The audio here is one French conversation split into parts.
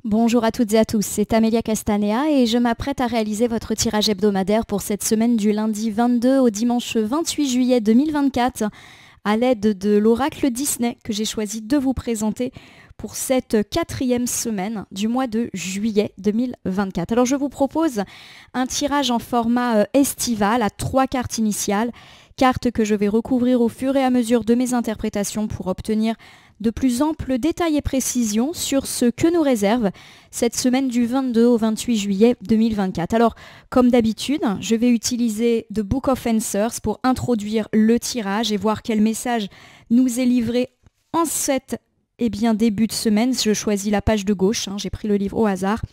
Bonjour à toutes et à tous, c'est Amélia Castanea et je m'apprête à réaliser votre tirage hebdomadaire pour cette semaine du lundi 22 au dimanche 28 juillet 2024 à l'aide de l'oracle Disney que j'ai choisi de vous présenter pour cette quatrième semaine du mois de juillet 2024. Alors je vous propose un tirage en format estival à 3 cartes initiales, cartes que je vais recouvrir au fur et à mesure de mes interprétations pour obtenir de plus amples détails et précisions sur ce que nous réserve cette semaine du 22 au 28 juillet 2024. Alors, comme d'habitude, je vais utiliser The Book of Answers pour introduire le tirage et voir quel message nous est livré en cette début de semaine. Je choisis la page de gauche, j'ai pris le livre au hasard.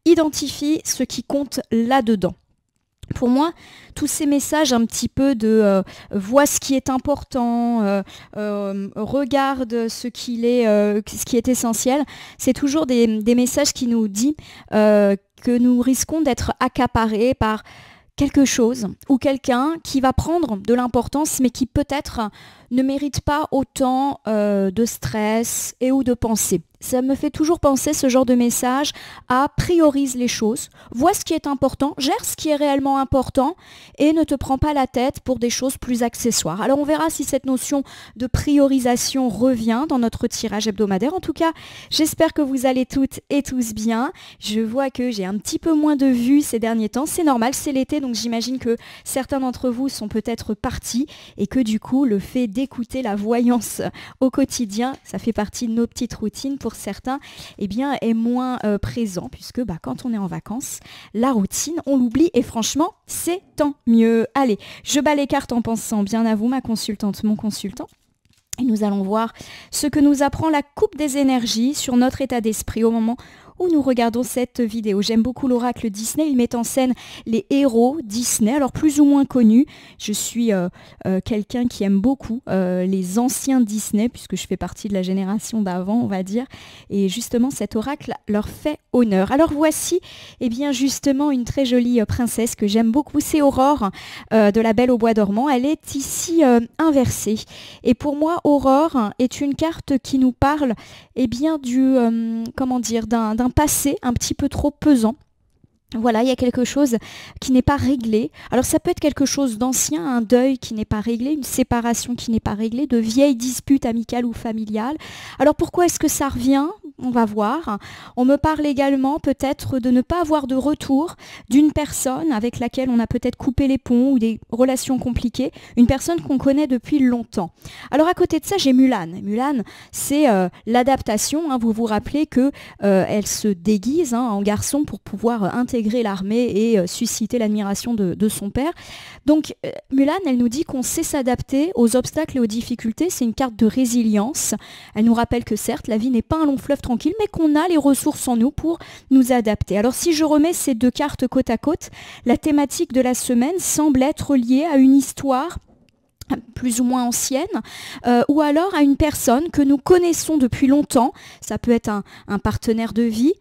Identifie ce qui compte là-dedans. Pour moi, tous ces messages un petit peu de vois ce qui est important, regarde ce qui est essentiel, c'est toujours des messages qui nous disent que nous risquons d'être accaparés par quelque chose ou quelqu'un qui va prendre de l'importance mais qui peut-être ne mérite pas autant de stress et ou de pensée. Ça me fait toujours penser, ce genre de message, à priorise les choses, vois ce qui est important, gère ce qui est réellement important et ne te prends pas la tête pour des choses plus accessoires. Alors on verra si cette notion de priorisation revient dans notre tirage hebdomadaire. En tout cas, j'espère que vous allez toutes et tous bien. Je vois que j'ai un petit peu moins de vues ces derniers temps. C'est normal, c'est l'été, donc j'imagine que certains d'entre vous sont peut-être partis et que du coup, le fait d'écouter la voyance au quotidien, ça fait partie de nos petites routines pour certains, est moins présent puisque quand on est en vacances, la routine, on l'oublie et franchement, c'est tant mieux. Allez, je bats les cartes en pensant bien à vous, ma consultante, mon consultant. Et nous allons voir ce que nous apprend la coupe des énergies sur notre état d'esprit au moment où nous regardons cette vidéo. J'aime beaucoup l'oracle Disney, il met en scène les héros Disney, alors plus ou moins connus. Je suis quelqu'un qui aime beaucoup les anciens Disney, puisque je fais partie de la génération d'avant, on va dire. Et justement, cet oracle leur fait honneur. Alors voici, justement, une très jolie princesse que j'aime beaucoup. C'est Aurore de La Belle au Bois dormant. Elle est ici inversée. Et pour moi, Aurore est une carte qui nous parle d'un passé un petit peu trop pesant. Voilà, il y a quelque chose qui n'est pas réglé. Alors ça peut être quelque chose d'ancien, un deuil qui n'est pas réglé, une séparation qui n'est pas réglée, de vieilles disputes amicales ou familiales. Alors pourquoi est-ce que ça revient ? On va voir. On me parle également peut-être de ne pas avoir de retour d'une personne avec laquelle on a peut-être coupé les ponts ou des relations compliquées, une personne qu'on connaît depuis longtemps. Alors à côté de ça, j'ai Mulan. Mulan, c'est l'adaptation. Vous vous rappelez que elle se déguise en garçon pour pouvoir intégrer l'armée et susciter l'admiration de son père. Donc Mulan, elle nous dit qu'on sait s'adapter aux obstacles et aux difficultés. C'est une carte de résilience. Elle nous rappelle que certes, la vie n'est pas un long fleuve tranquille, mais qu'on a les ressources en nous pour nous adapter. Alors si je remets ces deux cartes côte à côte, la thématique de la semaine semble être liée à une histoire plus ou moins ancienne, ou alors à une personne que nous connaissons depuis longtemps. Ça peut être un partenaire de vie,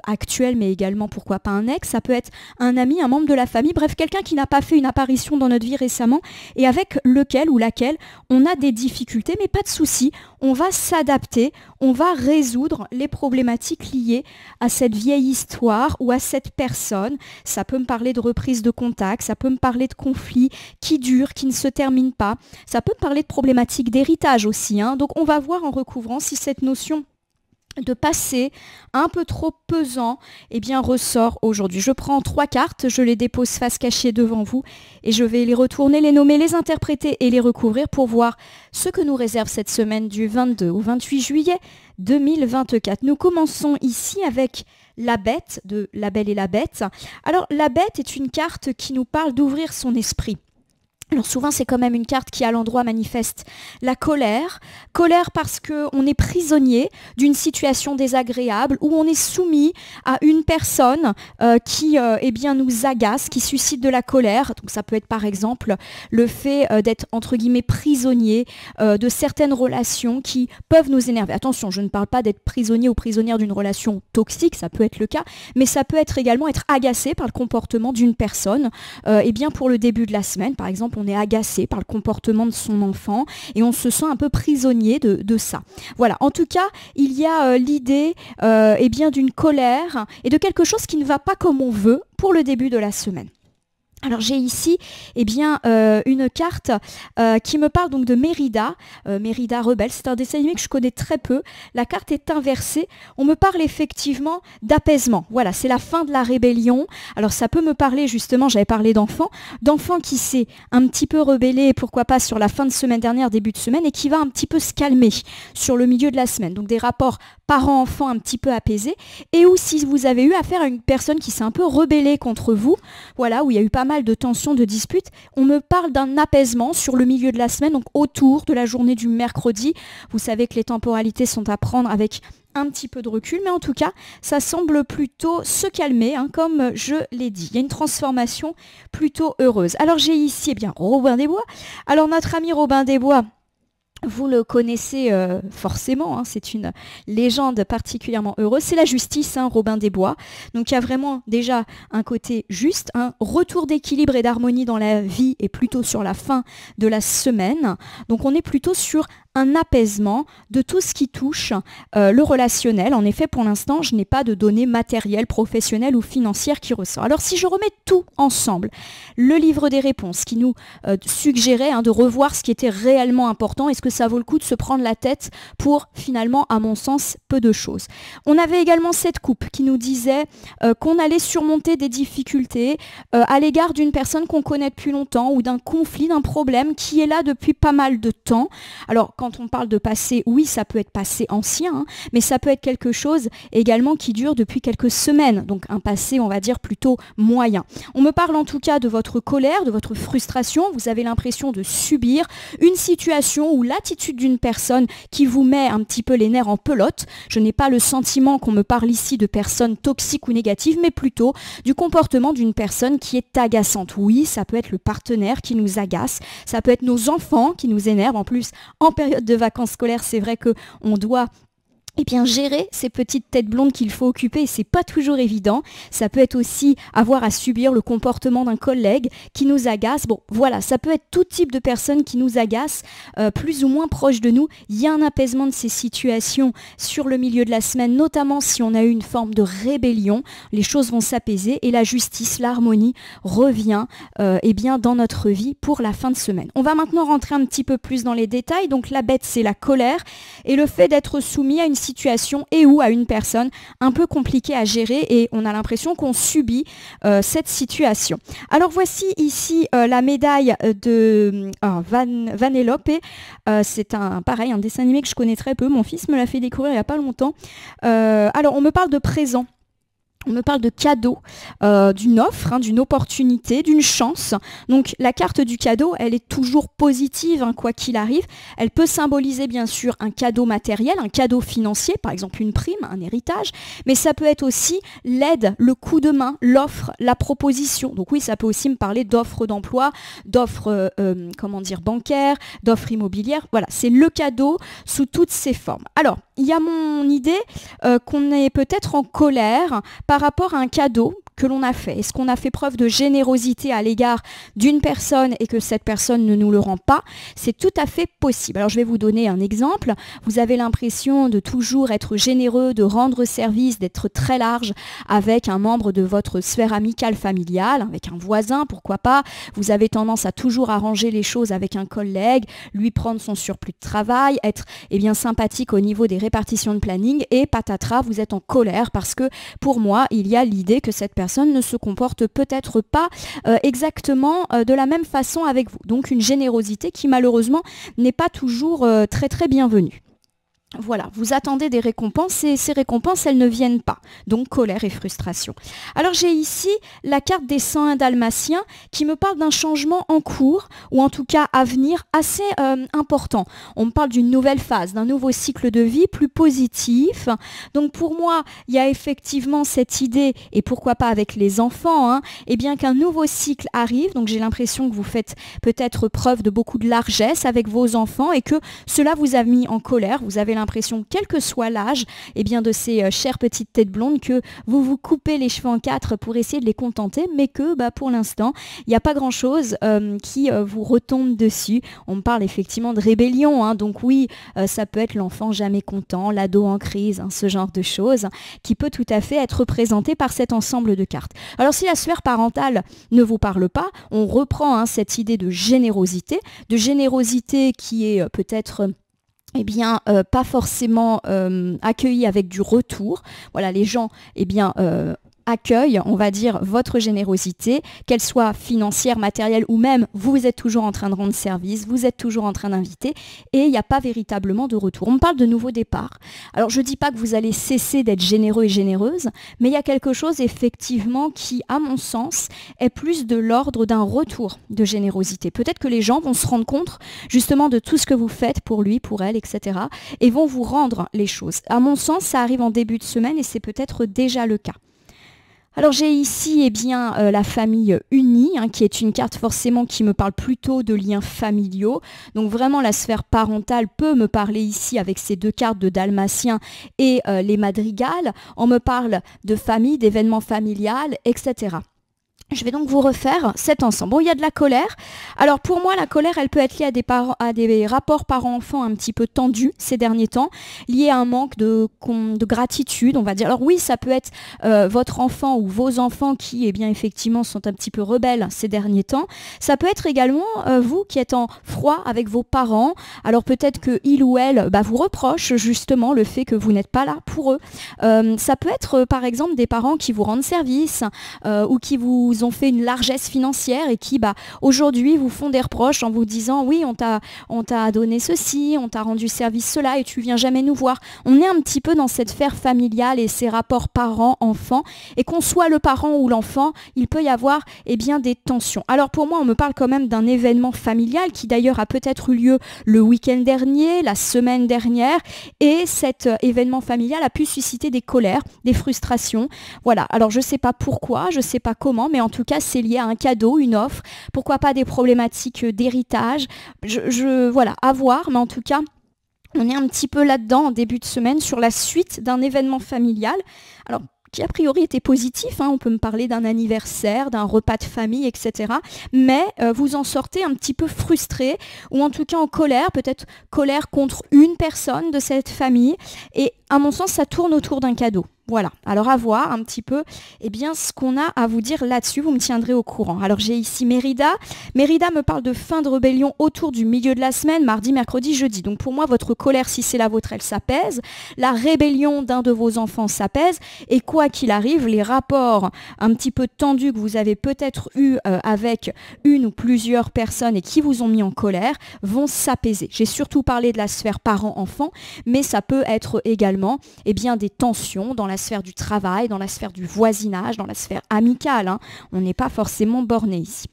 actuel, mais également pourquoi pas un ex, ça peut être un ami, un membre de la famille, bref, quelqu'un qui n'a pas fait une apparition dans notre vie récemment et avec lequel ou laquelle on a des difficultés, mais pas de souci, on va s'adapter, on va résoudre les problématiques liées à cette vieille histoire ou à cette personne. Ça peut me parler de reprise de contact, ça peut me parler de conflits qui durent, qui ne se terminent pas, ça peut me parler de problématiques d'héritage aussi, donc on va voir en recouvrant si cette notion de passé un peu trop pesant ressort aujourd'hui. Je prends 3 cartes, je les dépose face cachée devant vous et je vais les retourner, les nommer, les interpréter et les recouvrir pour voir ce que nous réserve cette semaine du 22 au 28 juillet 2024. Nous commençons ici avec la bête de La Belle et la Bête. Alors la bête est une carte qui nous parle d'ouvrir son esprit. Alors souvent, c'est quand même une carte qui, à l'endroit, manifeste la colère. Colère parce qu'on est prisonnier d'une situation désagréable où on est soumis à une personne qui nous agace, qui suscite de la colère. Donc ça peut être par exemple le fait d'être, entre guillemets, prisonnier de certaines relations qui peuvent nous énerver. Attention, je ne parle pas d'être prisonnier ou prisonnière d'une relation toxique, ça peut être le cas, mais ça peut être également être agacé par le comportement d'une personne pour le début de la semaine. Par exemple, exemple, on est agacé par le comportement de son enfant et on se sent un peu prisonnier de ça. Voilà, en tout cas, il y a l'idée eh bien, d'une colère et de quelque chose qui ne va pas comme on veut pour le début de la semaine. Alors j'ai ici eh bien, une carte qui me parle donc de Mérida, Mérida rebelle, c'est un dessin animé que je connais très peu, la carte est inversée, on me parle effectivement d'apaisement, voilà, c'est la fin de la rébellion, alors ça peut me parler justement, j'avais parlé d'enfant qui s'est un petit peu rebellé, pourquoi pas sur la fin de semaine dernière, début de semaine, et qui va un petit peu se calmer sur le milieu de la semaine, donc des rapports parents-enfants un petit peu apaisés, et ou si vous avez eu affaire à une personne qui s'est un peu rebellée contre vous, voilà, où il y a eu pas mal de tensions, de disputes, on me parle d'un apaisement sur le milieu de la semaine, donc autour de la journée du mercredi. Vous savez que les temporalités sont à prendre avec un petit peu de recul, mais en tout cas, ça semble plutôt se calmer, hein, comme je l'ai dit. Il y a une transformation plutôt heureuse. Alors j'ai ici eh bien, Robin des Bois. Alors notre ami Robin des Bois, vous le connaissez forcément, hein, c'est une légende particulièrement heureuse, c'est la justice, hein, Robin des Bois. Donc il y a vraiment déjà un côté juste, un retour d'équilibre et d'harmonie dans la vie et plutôt sur la fin de la semaine. Donc on est plutôt sur un apaisement de tout ce qui touche le relationnel. En effet, pour l'instant, je n'ai pas de données matérielles, professionnelles ou financières qui ressortent. Alors si je remets tout ensemble, le livre des réponses qui nous suggérait de revoir ce qui était réellement important, est-ce que ça vaut le coup de se prendre la tête pour finalement, à mon sens, peu de choses. On avait également cette coupe qui nous disait qu'on allait surmonter des difficultés à l'égard d'une personne qu'on connaît depuis longtemps ou d'un conflit, d'un problème qui est là depuis pas mal de temps. Alors, quand on parle de passé, oui, ça peut être passé ancien, hein, mais ça peut être quelque chose également qui dure depuis quelques semaines, donc un passé, on va dire, plutôt moyen. On me parle en tout cas de votre colère, de votre frustration, vous avez l'impression de subir une situation ou l'attitude d'une personne qui vous met un petit peu les nerfs en pelote. Je n'ai pas le sentiment qu'on me parle ici de personnes toxiques ou négatives, mais plutôt du comportement d'une personne qui est agaçante. Oui, ça peut être le partenaire qui nous agace, ça peut être nos enfants qui nous énervent, en plus en période de vacances scolaires, c'est vrai qu'on doit gérer ces petites têtes blondes qu'il faut occuper, et c'est pas toujours évident. Ça peut être aussi avoir à subir le comportement d'un collègue qui nous agace. Bon, voilà, ça peut être tout type de personnes qui nous agacent, plus ou moins proches de nous. Il y a un apaisement de ces situations sur le milieu de la semaine, notamment si on a eu une forme de rébellion. Les choses vont s'apaiser et la justice, l'harmonie revient dans notre vie pour la fin de semaine. On va maintenant rentrer un petit peu plus dans les détails. Donc la bête, c'est la colère et le fait d'être soumis à une situation et ou à une personne un peu compliquée à gérer, et on a l'impression qu'on subit cette situation. Alors voici ici la médaille de Vanellope. C'est un dessin animé que je connais très peu. Mon fils me l'a fait découvrir il n'y a pas longtemps. Alors on me parle de présent. On me parle de cadeau, d'une offre, d'une opportunité, d'une chance. Donc la carte du cadeau, elle est toujours positive, quoi qu'il arrive. Elle peut symboliser bien sûr un cadeau matériel, un cadeau financier, par exemple une prime, un héritage. Mais ça peut être aussi l'aide, le coup de main, l'offre, la proposition. Donc oui, ça peut aussi me parler d'offres d'emploi, d'offres bancaires, d'offres immobilières. Voilà, c'est le cadeau sous toutes ses formes. Alors, il y a mon idée qu'on est peut-être en colère par rapport à un cadeau que l'on a fait. Est-ce qu'on a fait preuve de générosité à l'égard d'une personne et que cette personne ne nous le rend pas? C'est tout à fait possible. Alors je vais vous donner un exemple. Vous avez l'impression de toujours être généreux, de rendre service, d'être très large avec un membre de votre sphère amicale familiale, avec un voisin, pourquoi pas. Vous avez tendance à toujours arranger les choses avec un collègue, lui prendre son surplus de travail, être sympathique au niveau des répartitions de planning, et patatras, vous êtes en colère parce que pour moi, il y a l'idée que cette personne ne se comporte peut-être pas exactement de la même façon avec vous. Donc une générosité qui malheureusement n'est pas toujours très très bienvenue. Voilà, vous attendez des récompenses et ces récompenses, elles ne viennent pas. Donc colère et frustration. Alors j'ai ici la carte des 101 dalmatiens qui me parle d'un changement en cours, ou en tout cas à venir, assez important. On me parle d'une nouvelle phase, d'un nouveau cycle de vie plus positif. Donc pour moi, il y a effectivement cette idée, et pourquoi pas avec les enfants, qu'un nouveau cycle arrive. Donc j'ai l'impression que vous faites peut-être preuve de beaucoup de largesse avec vos enfants et que cela vous a mis en colère. Vous avez l'impression l'impression, quel que soit l'âge, eh bien de ces chères petites têtes blondes, que vous vous coupez les cheveux en quatre pour essayer de les contenter, mais que pour l'instant, il n'y a pas grand-chose qui vous retombe dessus. On me parle effectivement de rébellion, hein, donc oui, ça peut être l'enfant jamais content, l'ado en crise, hein, ce genre de choses qui peut tout à fait être représenté par cet ensemble de cartes. Alors si la sphère parentale ne vous parle pas, on reprend cette idée de générosité qui est peut-être pas forcément accueillie avec du retour. Voilà, les gens, accueille, on va dire, votre générosité, qu'elle soit financière, matérielle ou même vous êtes toujours en train de rendre service, vous êtes toujours en train d'inviter et il n'y a pas véritablement de retour. On me parle de nouveau départ. Alors je ne dis pas que vous allez cesser d'être généreux et généreuse, mais il y a quelque chose effectivement qui, à mon sens, est plus de l'ordre d'un retour de générosité. Peut-être que les gens vont se rendre compte justement de tout ce que vous faites pour lui, pour elle, etc. et vont vous rendre les choses. À mon sens, ça arrive en début de semaine et c'est peut-être déjà le cas. Alors j'ai ici la famille unie, qui est une carte forcément qui me parle plutôt de liens familiaux. Donc vraiment la sphère parentale peut me parler ici avec ces deux cartes de Dalmatien et les madrigales. On me parle de famille, d'événements familiales, etc. Je vais donc vous refaire cet ensemble. Bon, il y a de la colère. Alors pour moi, la colère, elle peut être liée à des rapports parents-enfants un petit peu tendus ces derniers temps, liés à un manque de gratitude, on va dire. Alors oui, ça peut être votre enfant ou vos enfants qui, effectivement, sont un petit peu rebelles ces derniers temps. Ça peut être également vous qui êtes en froid avec vos parents. Alors peut-être que il ou elle vous reproche justement le fait que vous n'êtes pas là pour eux. Ça peut être par exemple des parents qui vous rendent service ou qui vous ont fait une largesse financière et qui aujourd'hui vous font des reproches en vous disant oui, on t'a donné ceci, on t'a rendu service cela et tu viens jamais nous voir. On est un petit peu dans cette sphère familiale et ces rapports parents-enfants, et qu'on soit le parent ou l'enfant, il peut y avoir des tensions. Alors pour moi, on me parle quand même d'un événement familial qui d'ailleurs a peut-être eu lieu le week-end dernier, la semaine dernière, et cet événement familial a pu susciter des colères, des frustrations. Voilà, alors je sais pas pourquoi, je sais pas comment, mais en tout cas c'est lié à un cadeau, une offre, pourquoi pas des problématiques d'héritage, voilà, à voir, mais en tout cas on est un petit peu là-dedans en début de semaine sur la suite d'un événement familial. Alors qui a priori était positif, on peut me parler d'un anniversaire, d'un repas de famille, etc. Mais vous en sortez un petit peu frustré, ou en tout cas en colère, peut-être colère contre une personne de cette famille, et à mon sens ça tourne autour d'un cadeau. Voilà, alors à voir un petit peu ce qu'on a à vous dire là-dessus, vous me tiendrez au courant. Alors j'ai ici Mérida. Mérida me parle de fin de rébellion autour du milieu de la semaine, mardi, mercredi, jeudi. Donc pour moi, votre colère, si c'est la vôtre, elle s'apaise. La rébellion d'un de vos enfants s'apaise. Et quoi qu'il arrive, les rapports un petit peu tendus que vous avez peut-être eu avec une ou plusieurs personnes et qui vous ont mis en colère vont s'apaiser. J'ai surtout parlé de la sphère parent-enfant, mais ça peut être également des tensions dans la sphère du travail, dans la sphère du voisinage, dans la sphère amicale. On n'est pas forcément borné ici.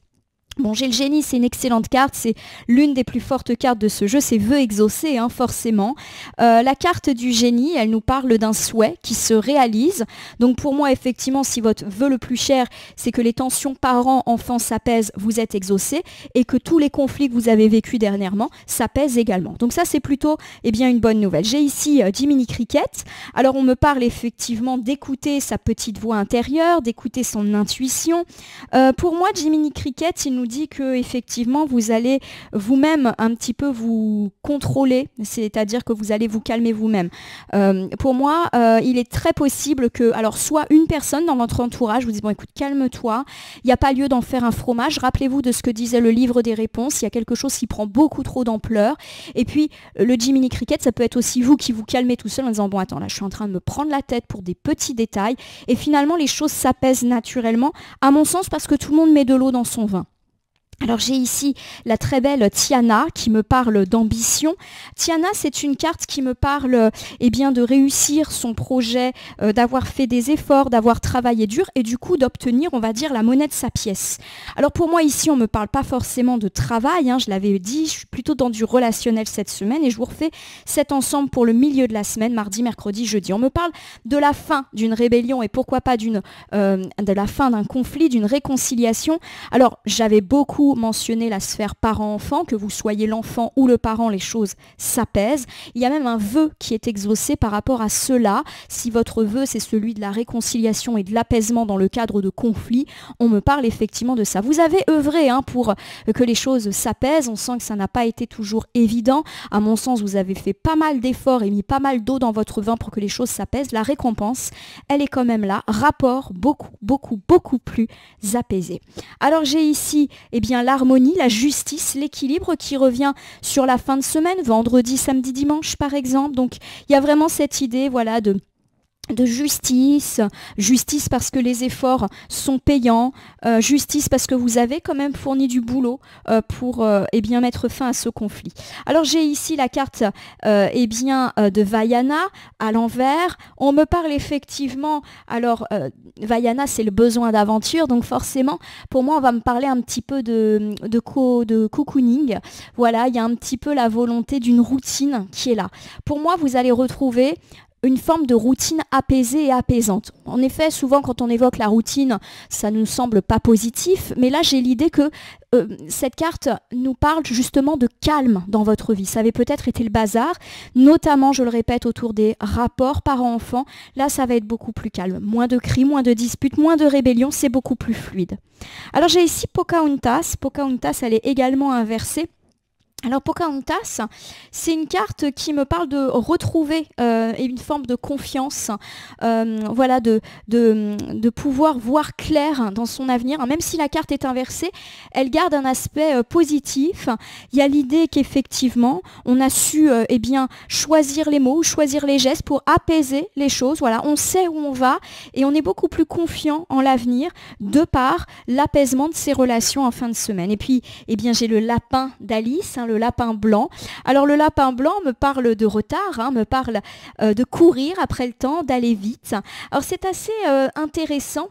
Bon, j'ai le génie, c'est une excellente carte, c'est l'une des plus fortes cartes de ce jeu, c'est vœux exaucés, forcément. La carte du génie, elle nous parle d'un souhait qui se réalise. Donc pour moi, effectivement, si votre vœu le plus cher, c'est que les tensions parents-enfants s'apaisent, vous êtes exaucé, et que tous les conflits que vous avez vécus dernièrement s'apaisent également. Donc ça, c'est plutôt une bonne nouvelle. J'ai ici Jiminy Cricket. Alors on me parle effectivement d'écouter sa petite voix intérieure, d'écouter son intuition. Pour moi, Jiminy Cricket, il nous dit que effectivement vous allez vous-même un petit peu vous contrôler, c'est-à-dire que vous allez vous calmer vous-même. Pour moi, il est très possible que, alors soit une personne dans votre entourage vous dise bon écoute calme-toi, il n'y a pas lieu d'en faire un fromage. Rappelez-vous de ce que disait le livre des réponses, il y a quelque chose qui prend beaucoup trop d'ampleur. Et puis le Jiminy Cricket, ça peut être aussi vous qui vous calmez tout seul en disant bon attends là je suis en train de me prendre la tête pour des petits détails, et finalement les choses s'apaisent naturellement, à mon sens, parce que tout le monde met de l'eau dans son vin. Alors j'ai ici la très belle Tiana qui me parle d'ambition. Tiana, c'est une carte qui me parle de réussir son projet, d'avoir fait des efforts, d'avoir travaillé dur et du coup d'obtenir, on va dire, la monnaie de sa pièce. Alors pour moi ici, on ne me parle pas forcément de travail, je l'avais dit, je suis plutôt dans du relationnel cette semaine et je vous refais cet ensemble pour le milieu de la semaine, mardi, mercredi, jeudi. On me parle de la fin d'une rébellion et pourquoi pas de la fin d'un conflit, d'une réconciliation. Alors j'avais beaucoup vous mentionnez la sphère parent-enfant, que vous soyez l'enfant ou le parent, les choses s'apaisent. Il y a même un vœu qui est exaucé par rapport à cela. Si votre vœu, c'est celui de la réconciliation et de l'apaisement dans le cadre de conflits, on me parle effectivement de ça. Vous avez œuvré pour que les choses s'apaisent. On sent que ça n'a pas été toujours évident. À mon sens, vous avez fait pas mal d'efforts et mis pas mal d'eau dans votre vin pour que les choses s'apaisent. La récompense, elle est quand même là. Rapport beaucoup plus apaisé. Alors j'ai ici l'harmonie, la justice, l'équilibre qui revient sur la fin de semaine, vendredi, samedi, dimanche par exemple. Donc il y a vraiment cette idée de justice parce que les efforts sont payants, justice parce que vous avez quand même fourni du boulot pour mettre fin à ce conflit. Alors j'ai ici la carte de Vayana à l'envers. On me parle effectivement, alors Vayana c'est le besoin d'aventure, donc forcément pour moi on va me parler un petit peu de cocooning. Voilà, il y a un petit peu la volonté d'une routine qui est là. Pour moi vous allez retrouver une forme de routine apaisée et apaisante. En effet, souvent quand on évoque la routine, ça ne nous semble pas positif, mais là j'ai l'idée que cette carte nous parle justement de calme dans votre vie. Ça avait peut-être été le bazar, notamment, je le répète, autour des rapports parents-enfants. Là, ça va être beaucoup plus calme. Moins de cris, moins de disputes, moins de rébellions, c'est beaucoup plus fluide. Alors j'ai ici Pocahontas. Pocahontas, elle est également inversée. Alors Pocahontas, c'est une carte qui me parle de retrouver une forme de confiance, de pouvoir voir clair dans son avenir. Même si la carte est inversée, elle garde un aspect positif. Il y a l'idée qu'effectivement, on a su choisir les mots, choisir les gestes pour apaiser les choses. Voilà, on sait où on va et on est beaucoup plus confiant en l'avenir de par l'apaisement de ses relations en fin de semaine. Et puis, j'ai le lapin d'Alice, le lapin blanc. Alors le lapin blanc me parle de retard, me parle de courir après le temps, d'aller vite. Alors c'est assez intéressant.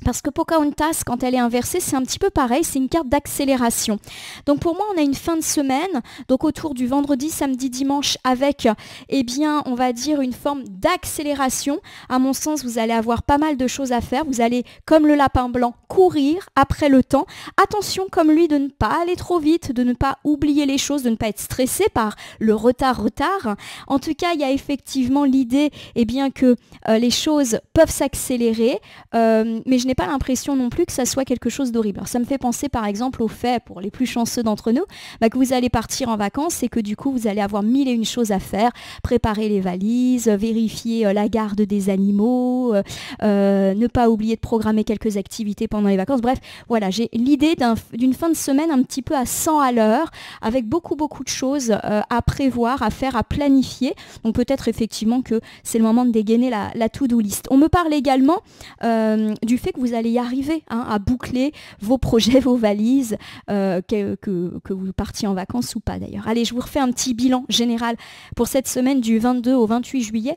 Parce que Pocahontas, quand elle est inversée, c'est un petit peu pareil, c'est une carte d'accélération. Donc pour moi, on a une fin de semaine, donc autour du vendredi, samedi, dimanche, avec, on va dire une forme d'accélération. À mon sens, vous allez avoir pas mal de choses à faire. Vous allez, comme le lapin blanc, courir après le temps. Attention, comme lui, de ne pas aller trop vite, de ne pas oublier les choses, de ne pas être stressé par le retard. En tout cas, il y a effectivement l'idée, que les choses peuvent s'accélérer, mais je n'ai pas l'impression non plus que ça soit quelque chose d'horrible. Alors, ça me fait penser par exemple au fait, pour les plus chanceux d'entre nous, que vous allez partir en vacances et que du coup vous allez avoir mille et une choses à faire, préparer les valises, vérifier la garde des animaux, ne pas oublier de programmer quelques activités pendant les vacances. Bref, voilà, j'ai l'idée d'une fin de semaine un petit peu à 100 à l'heure, avec beaucoup de choses à prévoir, à faire, à planifier. Donc peut-être effectivement que c'est le moment de dégainer la to-do list. On me parle également du fait que vous allez y arriver à boucler vos projets, vos valises, que vous partiez en vacances ou pas d'ailleurs. Allez, je vous refais un petit bilan général pour cette semaine du 22 au 28 juillet.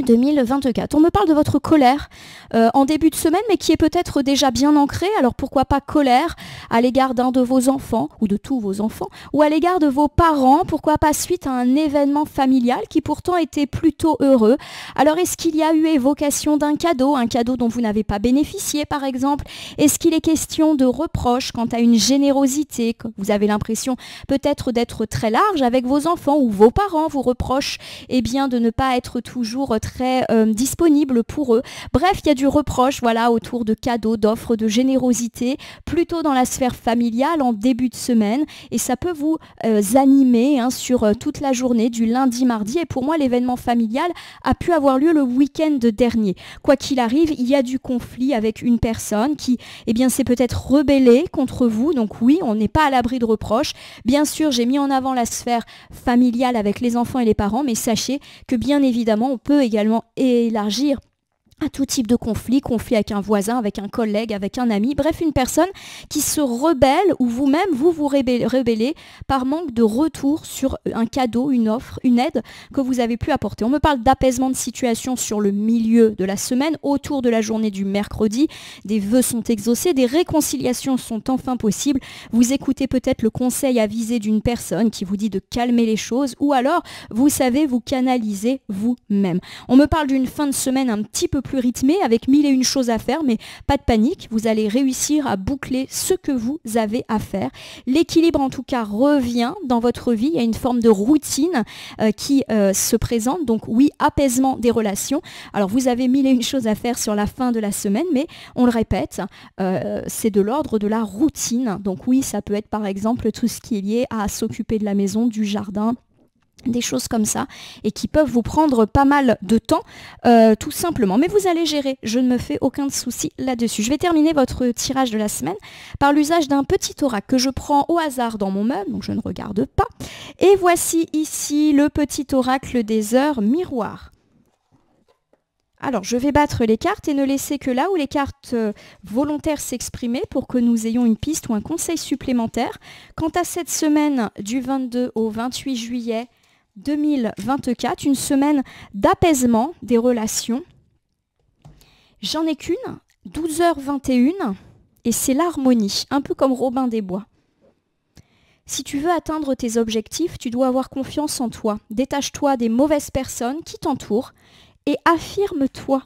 2024. On me parle de votre colère en début de semaine, mais qui est peut-être déjà bien ancrée. Alors pourquoi pas colère à l'égard d'un de vos enfants, ou de tous vos enfants, ou à l'égard de vos parents, pourquoi pas suite à un événement familial qui pourtant était plutôt heureux. Alors est-ce qu'il y a eu évocation d'un cadeau, un cadeau dont vous n'avez pas bénéficié par exemple? Est-ce qu'il est question de reproches quant à une générosité, que vous avez l'impression peut-être d'être très large avec vos enfants, ou vos parents vous reprochent de ne pas être toujours très disponible pour eux. Bref, il y a du reproche autour de cadeaux, d'offres, de générosité, plutôt dans la sphère familiale en début de semaine, et ça peut vous animer sur toute la journée du lundi, mardi, et pour moi l'événement familial a pu avoir lieu le week-end dernier. Quoi qu'il arrive, il y a du conflit avec une personne qui s'est peut-être rebellée contre vous, donc oui, on n'est pas à l'abri de reproches. Bien sûr, j'ai mis en avant la sphère familiale avec les enfants et les parents, mais sachez que bien évidemment, on peut également élargir à tout type de conflit avec un voisin, avec un collègue, avec un ami, bref, une personne qui se rebelle ou vous-même, vous rebellez par manque de retour sur un cadeau, une offre, une aide que vous avez pu apporter. On me parle d'apaisement de situation sur le milieu de la semaine, autour de la journée du mercredi. Des vœux sont exaucés, des réconciliations sont enfin possibles. Vous écoutez peut-être le conseil avisé d'une personne qui vous dit de calmer les choses, ou alors, vous savez vous canaliser vous-même. On me parle d'une fin de semaine un petit peu plus plus rythmé avec 1001 choses à faire, mais pas de panique, vous allez réussir à boucler ce que vous avez à faire. L'équilibre en tout cas revient dans votre vie, il y a une forme de routine qui se présente, donc oui, apaisement des relations. Alors vous avez 1001 choses à faire sur la fin de la semaine, mais on le répète, c'est de l'ordre de la routine. Donc oui, ça peut être par exemple tout ce qui est lié à s'occuper de la maison, du jardin, des choses comme ça, et qui peuvent vous prendre pas mal de temps, tout simplement. Mais vous allez gérer, je ne me fais aucun souci là-dessus. Je vais terminer votre tirage de la semaine par l'usage d'un petit oracle que je prends au hasard dans mon meuble, donc je ne regarde pas. Et voici ici le petit oracle des heures miroirs. Alors, je vais battre les cartes et ne laisser que là où les cartes volontaires s'exprimer pour que nous ayons une piste ou un conseil supplémentaire. Quant à cette semaine du 22 au 28 juillet 2024, une semaine d'apaisement des relations. J'en ai qu'une, 12h21, et c'est l'harmonie, un peu comme Robin des Bois. Si tu veux atteindre tes objectifs, tu dois avoir confiance en toi. Détache-toi des mauvaises personnes qui t'entourent et affirme-toi.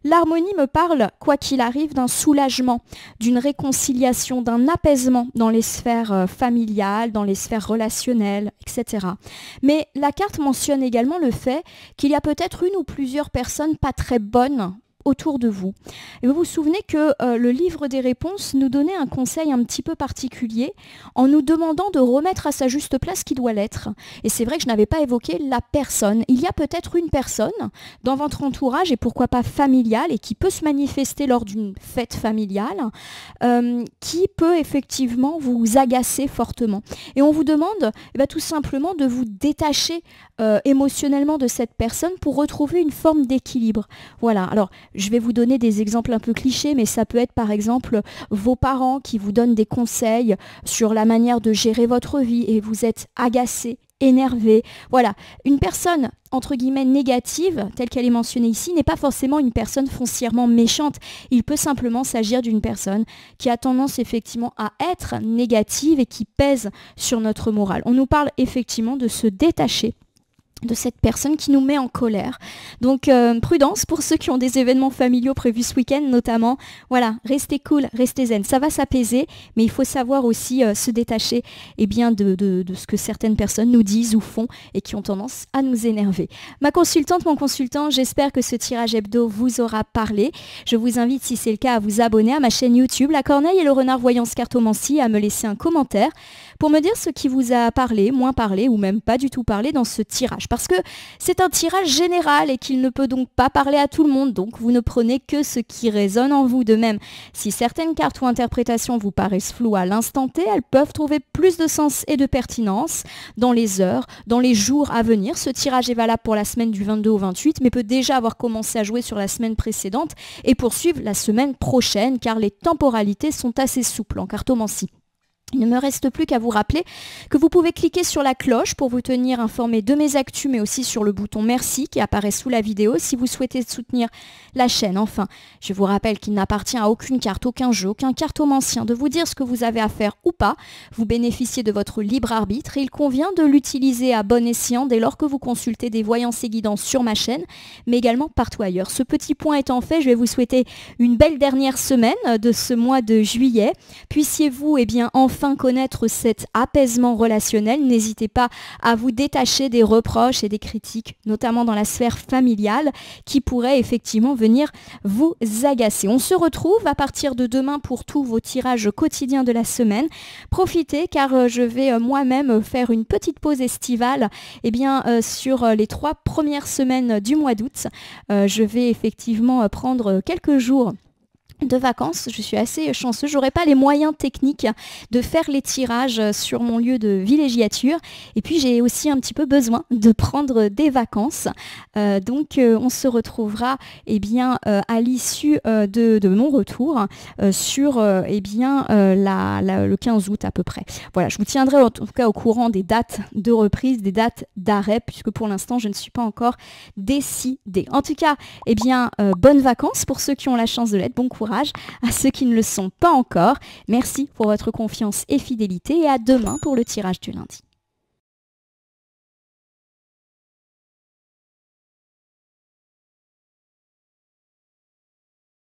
L'harmonie me parle, quoi qu'il arrive, d'un soulagement, d'une réconciliation, d'un apaisement dans les sphères familiales, dans les sphères relationnelles, etc. Mais la carte mentionne également le fait qu'il y a peut-être une ou plusieurs personnes pas très bonnes autour de vous. Et vous vous souvenez que le livre des réponses nous donnait un conseil un petit peu particulier en nous demandant de remettre à sa juste place qui doit l'être. Et c'est vrai que je n'avais pas évoqué la personne. Il y a peut-être une personne dans votre entourage et pourquoi pas familiale et qui peut se manifester lors d'une fête familiale qui peut effectivement vous agacer fortement. Et on vous demande tout simplement de vous détacher émotionnellement de cette personne pour retrouver une forme d'équilibre. Voilà, alors je vais vous donner des exemples un peu clichés, mais ça peut être par exemple vos parents qui vous donnent des conseils sur la manière de gérer votre vie et vous êtes agacé, énervé. Voilà, une personne entre guillemets négative, telle qu'elle est mentionnée ici, n'est pas forcément une personne foncièrement méchante. Il peut simplement s'agir d'une personne qui a tendance effectivement à être négative et qui pèse sur notre morale. On nous parle effectivement de se détacher de cette personne qui nous met en colère. Donc prudence pour ceux qui ont des événements familiaux prévus ce week-end notamment. Voilà, restez cool, restez zen. Ça va s'apaiser, mais il faut savoir aussi se détacher de ce que certaines personnes nous disent ou font et qui ont tendance à nous énerver. Ma consultante, mon consultant, j'espère que ce tirage hebdo vous aura parlé. Je vous invite, si c'est le cas, à vous abonner à ma chaîne YouTube, La Corneille et le Renard Voyance Cartomancie, à me laisser un commentaire pour me dire ce qui vous a parlé, moins parlé ou même pas du tout parlé dans ce tirage. Parce que c'est un tirage général et qu'il ne peut donc pas parler à tout le monde. Donc vous ne prenez que ce qui résonne en vous. De même, si certaines cartes ou interprétations vous paraissent floues à l'instant T, elles peuvent trouver plus de sens et de pertinence dans les heures, dans les jours à venir. Ce tirage est valable pour la semaine du 22 au 28, mais peut déjà avoir commencé à jouer sur la semaine précédente et poursuivre la semaine prochaine, car les temporalités sont assez souples en cartomancie. Il ne me reste plus qu'à vous rappeler que vous pouvez cliquer sur la cloche pour vous tenir informé de mes actus, mais aussi sur le bouton merci qui apparaît sous la vidéo si vous souhaitez soutenir la chaîne. Enfin, je vous rappelle qu'il n'appartient à aucune carte, aucun jeu, aucun cartomancien de vous dire ce que vous avez à faire ou pas. Vous bénéficiez de votre libre arbitre et il convient de l'utiliser à bon escient dès lors que vous consultez des voyances et guidances sur ma chaîne, mais également partout ailleurs. Ce petit point étant fait, je vais vous souhaiter une belle dernière semaine de ce mois de juillet. Puissiez-vous enfin connaître cet apaisement relationnel. N'hésitez pas à vous détacher des reproches et des critiques, notamment dans la sphère familiale, qui pourraient effectivement venir vous agacer. On se retrouve à partir de demain pour tous vos tirages quotidiens de la semaine. Profitez car je vais moi-même faire une petite pause estivale sur les 3 premières semaines du mois d'août. Je vais effectivement prendre quelques jours de vacances. Je suis assez chanceuse, j'aurais pas les moyens techniques de faire les tirages sur mon lieu de villégiature et puis j'ai aussi un petit peu besoin de prendre des vacances, donc on se retrouvera à l'issue de mon retour sur le 15 août à peu près. Voilà, je vous tiendrai en tout cas au courant des dates de reprise, des dates d'arrêt, puisque pour l'instant je ne suis pas encore décidée. En tout cas, bonnes vacances pour ceux qui ont la chance de l'être, bon courage à ceux qui ne le sont pas encore. Merci pour votre confiance et fidélité et à demain pour le tirage du lundi.